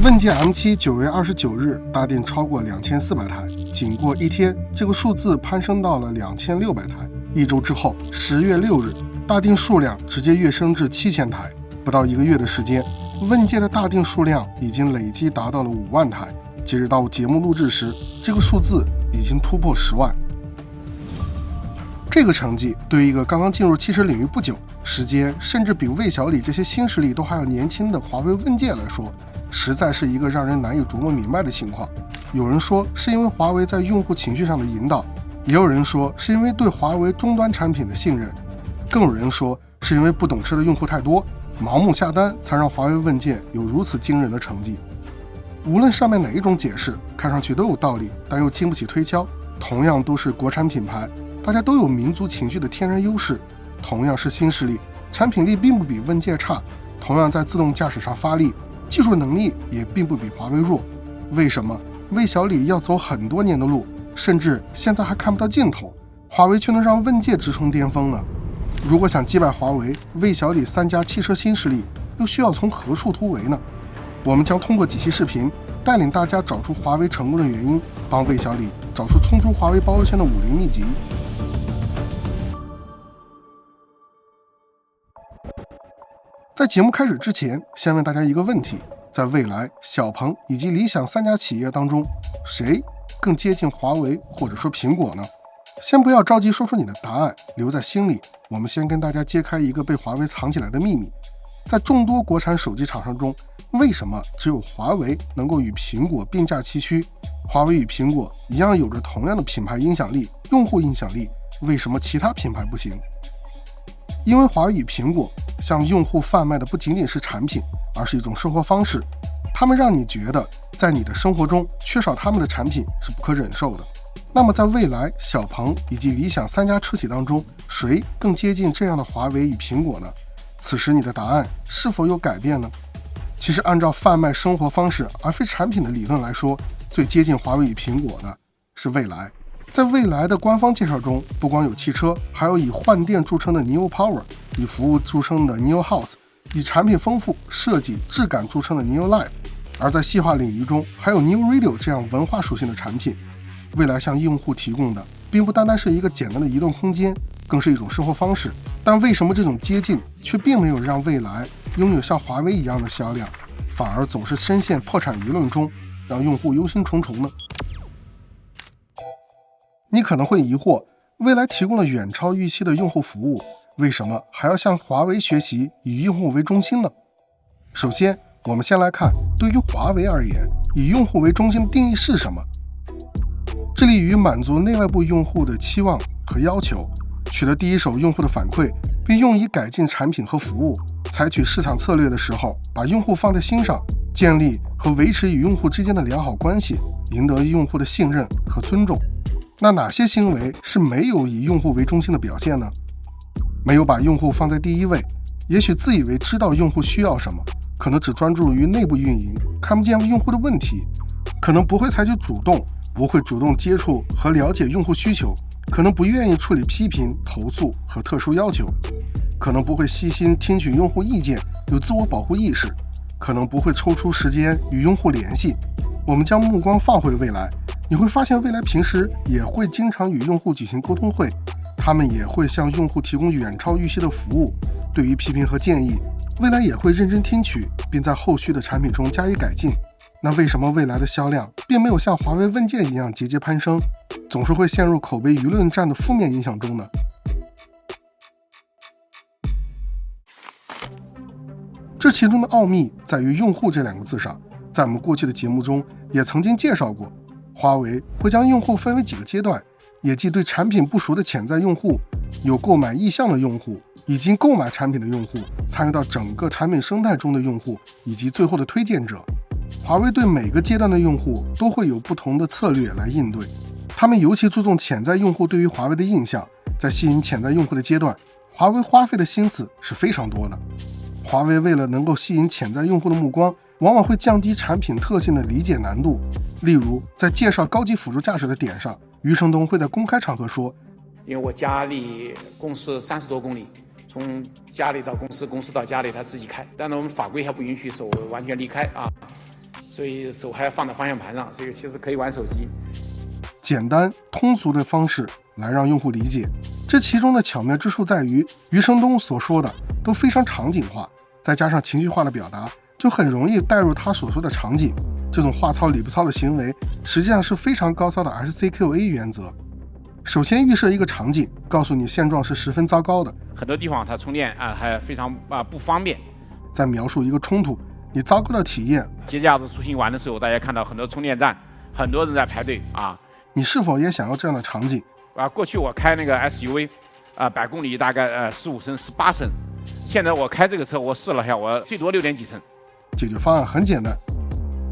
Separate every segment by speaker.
Speaker 1: 问界 M7 9月29日大定超过2400台，仅过一天，这个数字攀升到了2600台。一周之后，10月6日，大定数量直接跃升至7000台。不到1个月的时间，问界的大定数量已经累计达到了5万台。截止到节目录制时，这个数字已经突破10万。这个成绩对于一个刚刚进入汽车领域不久、时间甚至比魏小李这些新势力都还要年轻的华为问界来说，实在是一个让人难以琢磨明白的情况。有人说是因为华为在用户情绪上的引导，也有人说是因为对华为终端产品的信任，更有人说是因为不懂车的用户太多，盲目下单才让华为问界有如此惊人的成绩。无论上面哪一种解释，看上去都有道理，但又经不起推敲。同样都是国产品牌，大家都有民族情绪的天然优势，同样是新势力，产品力并不比问界差，同样在自动驾驶上发力，技术能力也并不比华为弱。为什么魏小李要走很多年的路，甚至现在还看不到尽头，华为却能让问界直冲巅峰呢？如果想击败华为、魏小李3家汽车新势力，又需要从何处突围呢？我们将通过几期视频，带领大家找出华为成功的原因，帮魏小李找出冲出华为包围圈的50秘籍。在节目开始之前，先问大家一个问题：在蔚来、小鹏以及理想3家企业当中，谁更接近华为或者说苹果呢？先不要着急说出你的答案，留在心里。我们先跟大家揭开一个被华为藏起来的秘密：在众多国产手机厂商中，为什么只有华为能够与苹果并驾齐驱？华为与苹果一样有着同样的品牌影响力、用户影响力，为什么其他品牌不行？因为华为与苹果向用户贩卖的不仅仅是产品，而是一种生活方式。他们让你觉得在你的生活中缺少他们的产品是不可忍受的。那么在蔚来、小鹏以及理想3家车企当中，谁更接近这样的华为与苹果呢？此时你的答案是否有改变呢？其实按照贩卖生活方式而非产品的理论来说，最接近华为与苹果的是蔚来。在蔚来的官方介绍中，不光有汽车，还有以换电著称的 Neo Power， 以服务著称的 Neo House， 以产品丰富、设计、质感著称的 Neo Life。而在细化领域中，还有 Neo Radio 这样文化属性的产品。蔚来向用户提供的并不单单是一个简单的移动空间，更是一种生活方式。但为什么这种接近却并没有让蔚来拥有像华为一样的销量，反而总是深陷破产舆论中，让用户忧心忡忡呢？你可能会疑惑，蔚来提供了远超预期的用户服务，为什么还要向华为学习以用户为中心呢？首先，我们先来看对于华为而言，以用户为中心的定义是什么？致力于满足内外部用户的期望和要求，取得第一手用户的反馈，并用以改进产品和服务。采取市场策略的时候，把用户放在心上，建立和维持与用户之间的良好关系，赢得用户的信任和尊重。那哪些行为是没有以用户为中心的表现呢？没有把用户放在第一位，也许自以为知道用户需要什么，可能只专注于内部运营，看不见用户的问题，可能不会采取不会主动接触和了解用户需求，可能不愿意处理批评、投诉和特殊要求，可能不会细心听取用户意见，有自我保护意识，可能不会抽出时间与用户联系。我们将目光放回蔚来，你会发现蔚来平时也会经常与用户举行沟通会，他们也会向用户提供远超预期的服务。对于批评和建议，蔚来也会认真听取，并在后续的产品中加以改进。那为什么蔚来的销量并没有像华为问界一样节节攀升，总是会陷入口碑舆论战的负面影响中呢？这其中的奥秘在于用户这2个字上。在我们过去的节目中也曾经介绍过，华为会将用户分为几个阶段，也即对产品不熟的潜在用户，有购买意向的用户，已经购买产品的用户，参与到整个产品生态中的用户，以及最后的推荐者。华为对每个阶段的用户都会有不同的策略来应对，他们尤其注重潜在用户对于华为的印象。在吸引潜在用户的阶段，华为花费的心思是非常多的。华为为了能够吸引潜在用户的目光，往往会降低产品特性的理解难度。例如，在介绍高级辅助驾驶的点上，余承东会在公开场合说：“
Speaker 2: 因为我家离公司30多公里，从家里到公司，公司到家里他自己开，但是我们法规还不允许手完全离开啊。所以手还要放在方向盘上，所以其实可以玩手机。
Speaker 1: 简单通俗的方式来让用户理解，这其中的巧妙之处在于，余承东所说的都非常场景化，再加上情绪化的表达，就很容易带入他所说的场景。这种话糙理不糙的行为，实际上是非常高超的 SCQA 原则。首先预设一个场景，告诉你现状是十分糟糕的，
Speaker 2: 很多地方它充电还非常不方便。
Speaker 1: 再描述一个冲突，你糟糕的体验。
Speaker 2: 节假日出行玩的时候，大家看到很多充电站，很多人在排队
Speaker 1: 你是否也想要这样的场景？
Speaker 2: 过去我开那个 SUV， 100公里大概15升、18升，现在我开这个车，我试了一下，我最多6点几升。
Speaker 1: 解决方案很简单，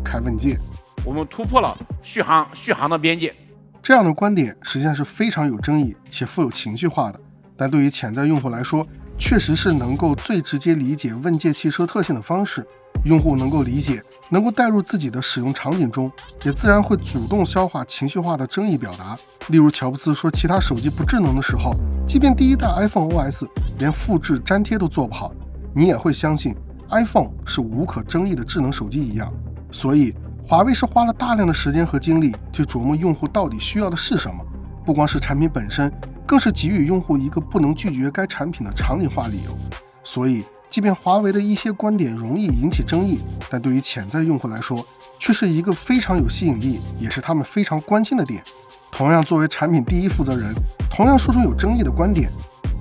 Speaker 1: 开问界。
Speaker 2: 我们突破了续航的边界。
Speaker 1: 这样的观点实际上是非常有争议且富有情绪化的，但对于潜在用户来说，确实是能够最直接理解问界汽车特性的方式。用户能够理解，能够带入自己的使用场景中，也自然会主动消化情绪化的争议表达。例如乔布斯说其他手机不智能的时候，即便第一代 iPhone OS 连复制粘贴都做不好，你也会相信 iPhone 是无可争议的智能手机一样。所以华为是花了大量的时间和精力去琢磨用户到底需要的是什么，不光是产品本身，更是给予用户一个不能拒绝该产品的场景化理由。所以即便华为的一些观点容易引起争议，但对于潜在用户来说，却是一个非常有吸引力，也是他们非常关心的点。同样作为产品第一负责人，同样说出有争议的观点，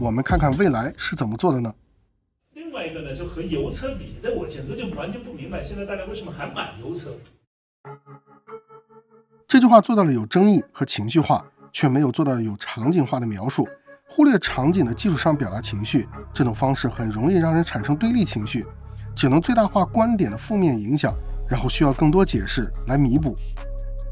Speaker 1: 我们看看蔚来是怎么做的呢？
Speaker 3: 另外一个呢，就和油车比，这我简直就完全不明白，现在大家为什么还买油车？
Speaker 1: 这句话做到了有争议和情绪化，却没有做到有场景化的描述。忽略场景的基础上表达情绪，这种方式很容易让人产生对立情绪，只能最大化观点的负面影响，然后需要更多解释来弥补。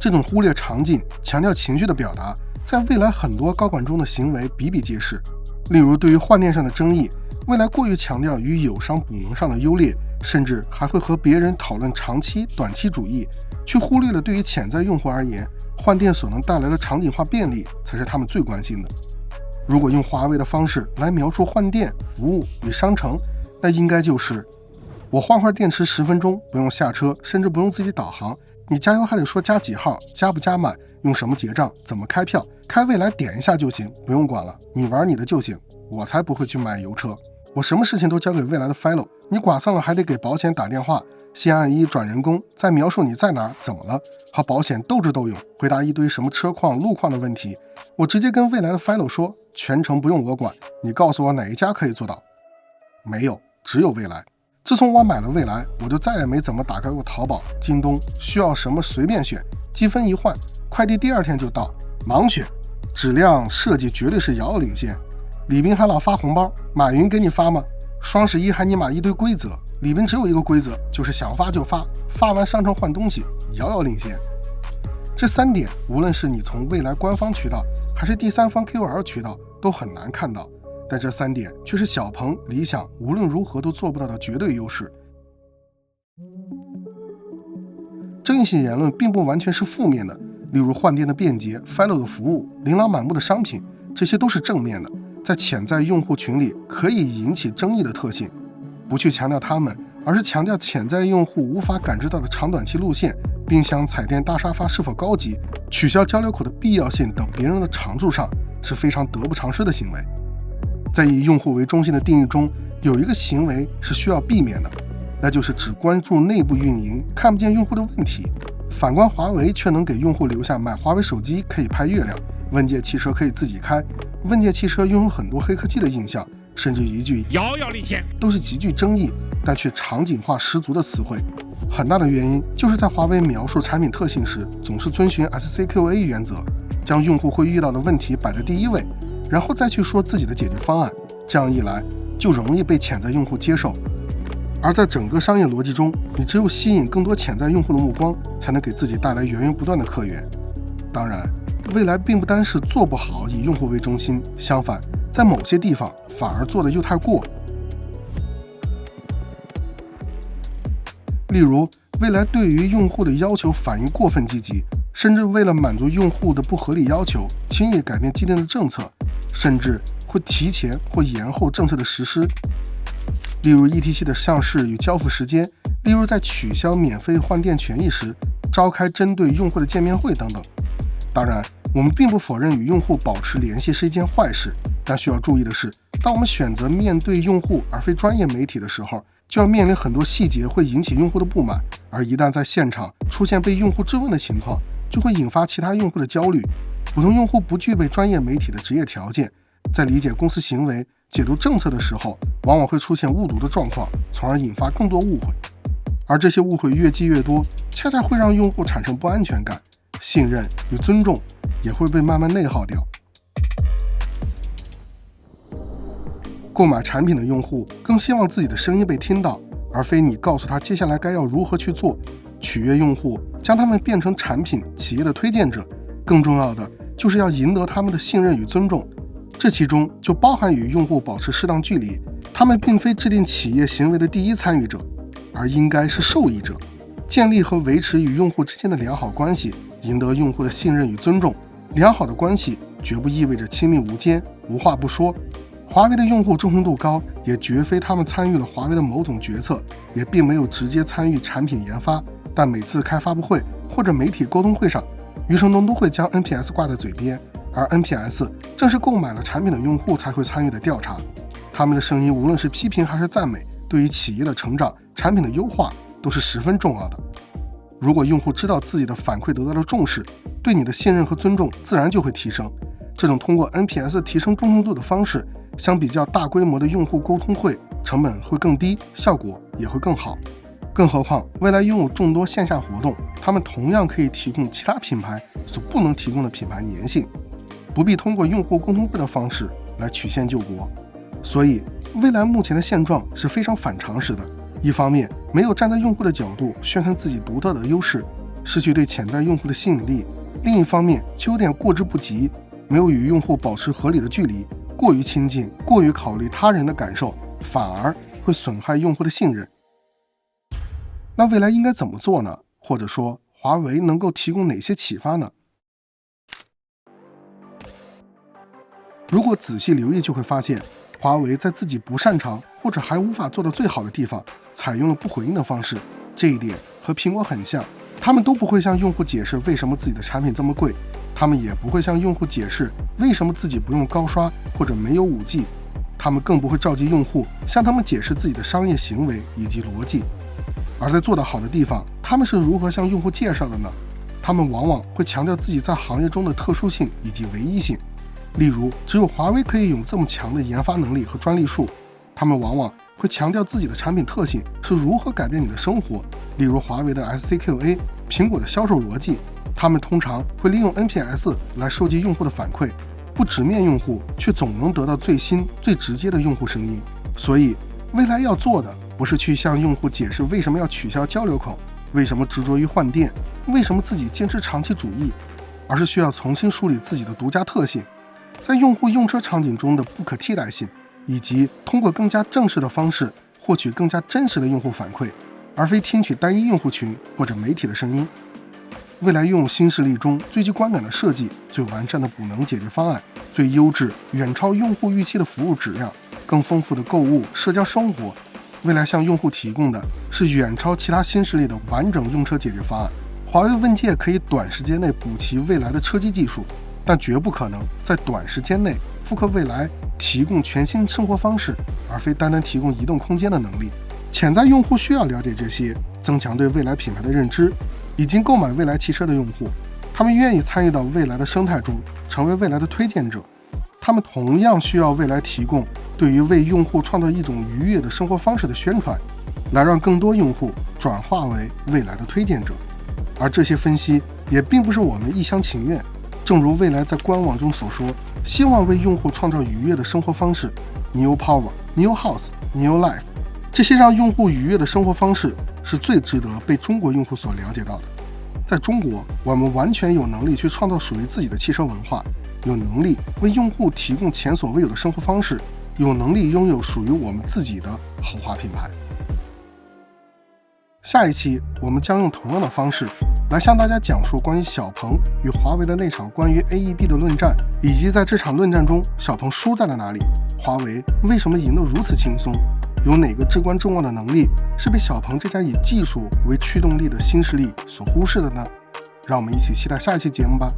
Speaker 1: 这种忽略场景、强调情绪的表达，在蔚来很多高管中的行为比比皆是。例如，对于换电上的争议，蔚来过于强调与友商补能上的优劣，甚至还会和别人讨论长期、短期主义，却忽略了对于潜在用户而言，换电所能带来的场景化便利才是他们最关心的。如果用华为的方式来描述换电、服务与商城，那应该就是我换块电池10分钟，不用下车，甚至不用自己导航，你加油还得说加几号，加不加满，用什么结账，怎么开票，开蔚来点一下就行，不用管了，你玩你的就行，我才不会去买油车。我什么事情都交给蔚来的 Fellow， 你剐蹭了还得给保险打电话，先按1转人工，再描述你在哪儿，怎么了，和保险斗智斗勇，回答一堆什么车况、路况的问题。我直接跟蔚来的 Fellow 说，全程不用我管，你告诉我哪一家可以做到。没有，只有蔚来。自从我买了蔚来，我就再也没怎么打开过淘宝、京东，需要什么随便选，积分一换，快递第2天就到，盲选，质量设计绝对是遥遥领先。李斌还老发红包，马云给你发吗？双11还尼玛一堆规则，里边只有一个规则，就是想发就发，发完上车换东西，遥遥领先。这3点，无论是你从蔚来官方渠道，还是第三方 KOL 渠道，都很难看到。但这3点却是小鹏、理想无论如何都做不到的绝对优势。争议性言论并不完全是负面的，例如换电的便捷、Fellow 的服务、琳琅满目的商品，这些都是正面的，在潜在用户群里可以引起争议的特性。不去强调它们，而是强调潜在用户无法感知到的长短期路线、冰箱、彩电、大沙发是否高级、取消交流口的必要性等别人的长处上，是非常得不偿失的行为。在以用户为中心的定义中，有一个行为是需要避免的，那就是只关注内部运营，看不见用户的问题。反观华为却能给用户留下买华为手机可以拍月亮，问界汽车可以自己开，问界汽车拥有很多黑科技的印象，甚至一句
Speaker 2: 遥遥领先，
Speaker 1: 都是极具争议但却场景化十足的词汇。很大的原因就是在华为描述产品特性时，总是遵循 SCQA 原则，将用户会遇到的问题摆在第一位，然后再去说自己的解决方案，这样一来就容易被潜在用户接受。而在整个商业逻辑中，你只有吸引更多潜在用户的目光，才能给自己带来源源不断的客源。当然，蔚来并不单是做不好以用户为中心，相反，在某些地方反而做得又太过。例如，蔚来对于用户的要求反应过分积极，甚至为了满足用户的不合理要求，轻易改变既定的政策，甚至会提前或延后政策的实施。例如 ETC 的上市与交付时间，例如在取消免费换电权益时，召开针对用户的见面会等等。当然，我们并不否认与用户保持联系是一件坏事，但需要注意的是，当我们选择面对用户而非专业媒体的时候，就要面临很多细节会引起用户的不满，而一旦在现场出现被用户质问的情况，就会引发其他用户的焦虑。普通用户不具备专业媒体的职业条件，在理解公司行为、解读政策的时候，往往会出现误读的状况，从而引发更多误会。而这些误会越积越多，恰恰会让用户产生不安全感，信任与尊重也会被慢慢内耗掉。购买产品的用户更希望自己的声音被听到，而非你告诉他接下来该要如何去做。取悦用户，将他们变成产品企业的推荐者，更重要的就是要赢得他们的信任与尊重。这其中就包含与用户保持适当距离，他们并非制定企业行为的第一参与者，而应该是受益者。建立和维持与用户之间的良好关系，赢得用户的信任与尊重。良好的关系绝不意味着亲密无间、无话不说。华为的用户忠诚度高，也绝非他们参与了华为的某种决策，也并没有直接参与产品研发，但每次开发布会或者媒体沟通会上，余承东都会将 NPS 挂在嘴边，而 NPS 正是购买了产品的用户才会参与的调查。他们的声音无论是批评还是赞美，对于企业的成长、产品的优化都是十分重要的。如果用户知道自己的反馈得到了重视，对你的信任和尊重自然就会提升。这种通过 NPS 提升忠诚度的方式，相比较大规模的用户沟通会，成本会更低，效果也会更好。更何况未来拥有众多线下活动，他们同样可以提供其他品牌所不能提供的品牌粘性，不必通过用户沟通会的方式来曲线救国。所以未来目前的现状是非常反常识的。一方面没有站在用户的角度宣传自己独特的优势，失去对潜在用户的吸引力；另一方面却有点过之不及，没有与用户保持合理的距离，过于亲近，过于考虑他人的感受，反而会损害用户的信任。那未来应该怎么做呢？或者说华为能够提供哪些启发呢？如果仔细留意就会发现，华为在自己不擅长或者还无法做到最好的地方，采用了不回应的方式。这一点和苹果很像，他们都不会向用户解释为什么自己的产品这么贵，他们也不会向用户解释为什么自己不用高刷或者没有 5G， 他们更不会召集用户向他们解释自己的商业行为以及逻辑。而在做得好的地方，他们是如何向用户介绍的呢？他们往往会强调自己在行业中的特殊性以及唯一性。例如，只有华为可以有这么强的研发能力和专利数。他们往往会强调自己的产品特性是如何改变你的生活，例如华为的 SCQA、苹果的销售逻辑。他们通常会利用 NPS 来收集用户的反馈，不直面用户，却总能得到最新、最直接的用户声音。所以，未来要做的不是去向用户解释为什么要取消交流口，为什么执着于换电，为什么自己坚持长期主义，而是需要重新梳理自己的独家特性，在用户用车场景中的不可替代性，以及通过更加正式的方式获取更加真实的用户反馈，而非听取单一用户群或者媒体的声音。未来拥有新势力中最具观感的设计、最完善的补能解决方案、最优质、远超用户预期的服务质量、更丰富的购物、社交生活。未来向用户提供的是远超其他新势力的完整用车解决方案。华为问界可以短时间内补齐未来的车机技术，但绝不可能在短时间内复刻未来提供全新生活方式，而非单单提供移动空间的能力。潜在用户需要了解这些，增强对未来品牌的认知。已经购买未来汽车的用户，他们愿意参与到未来的生态中，成为未来的推荐者。他们同样需要未来提供对于为用户创造一种愉悦的生活方式的宣传，来让更多用户转化为未来的推荐者。而这些分析也并不是我们一厢情愿，正如未来在官网中所说，希望为用户创造愉悦的生活方式 New Power, New House, New Life。 这些让用户愉悦的生活方式是最值得被中国用户所了解到的。在中国，我们完全有能力去创造属于自己的汽车文化，有能力为用户提供前所未有的生活方式，有能力拥有属于我们自己的豪华品牌。下一期我们将用同样的方式来向大家讲述关于小鹏与华为的那场关于 AEB 的论战，以及在这场论战中小鹏输在了哪里，华为为什么赢得如此轻松。有哪个至关重要的能力是被小鹏这家以技术为驱动力的新势力所忽视的呢？让我们一起期待下一期节目吧。